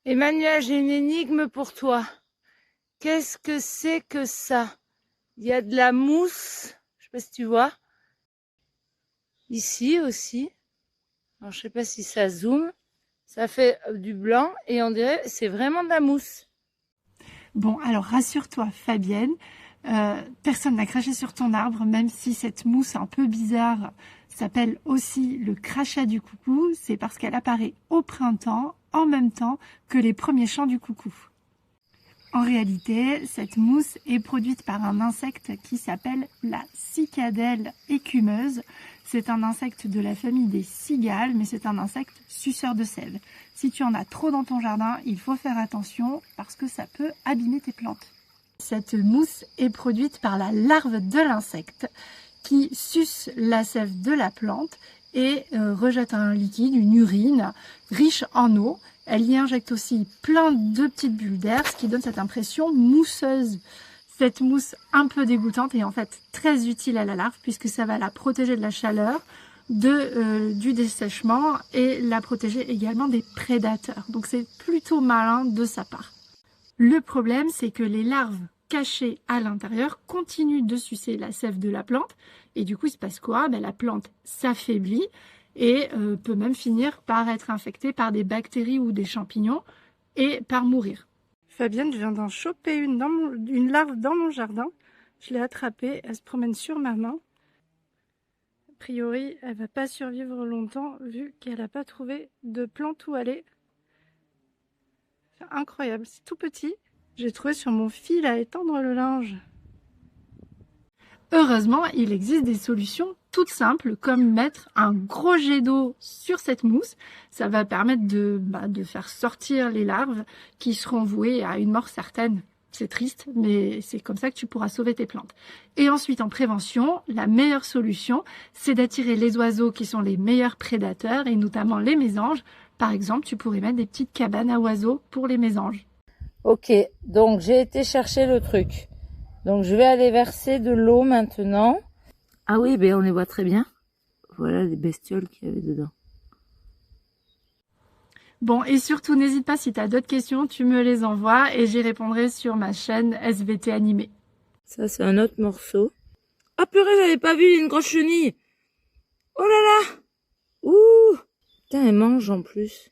Emmanuel, j'ai une énigme pour toi. Qu'est-ce que c'est que ça? Il y a de la mousse, je sais pas si tu vois. Ici aussi. Alors, je sais pas si ça zoome. Ça fait du blanc et on dirait c'est vraiment de la mousse. Bon, alors rassure-toi Fabienne, personne n'a craché sur ton arbre, même si cette mousse un peu bizarre s'appelle aussi le crachat du coucou, c'est parce qu'elle apparaît au printemps en même temps que les premiers chants du coucou. En réalité, cette mousse est produite par un insecte qui s'appelle la cicadelle écumeuse. C'est un insecte de la famille des cigales, mais c'est un insecte suceur de sève. Si tu en as trop dans ton jardin, il faut faire attention parce que ça peut abîmer tes plantes. Cette mousse est produite par la larve de l'insecte qui suce la sève de la plante et rejette un liquide, une urine riche en eau. Elle y injecte aussi plein de petites bulles d'air, ce qui donne cette impression mousseuse. Cette mousse un peu dégoûtante est en fait très utile à la larve puisque ça va la protéger de la chaleur, du dessèchement et la protéger également des prédateurs. Donc c'est plutôt malin de sa part. Le problème, c'est que les larves cachées à l'intérieur continuent de sucer la sève de la plante et du coup il se passe quoi? La plante s'affaiblit et peut même finir par être infectée par des bactéries ou des champignons et par mourir. Fabienne, je viens d'en choper une larve dans mon jardin. Je l'ai attrapée, elle se promène sur ma main. A priori, elle va pas survivre longtemps vu qu'elle n'a pas trouvé de plante où aller. C'est incroyable, c'est tout petit. J'ai trouvé sur mon fil à étendre le linge. Heureusement, il existe des solutions toutes simples comme mettre un gros jet d'eau sur cette mousse. Ça va permettre de faire sortir les larves qui seront vouées à une mort certaine. C'est triste, mais c'est comme ça que tu pourras sauver tes plantes. Et ensuite, en prévention, la meilleure solution, c'est d'attirer les oiseaux qui sont les meilleurs prédateurs, et notamment les mésanges. Par exemple, tu pourrais mettre des petites cabanes à oiseaux pour les mésanges. Ok, donc j'ai été chercher le truc. Donc je vais aller verser de l'eau maintenant. Ah oui, on les voit très bien. Voilà les bestioles qu'il y avait dedans. Bon, et surtout, n'hésite pas, si tu as d'autres questions, tu me les envoies et j'y répondrai sur ma chaîne SVT Animé. Ça, c'est un autre morceau. Ah purée, j'avais pas vu une grosse chenille. Oh là là. Ouh. Putain, elle mange en plus.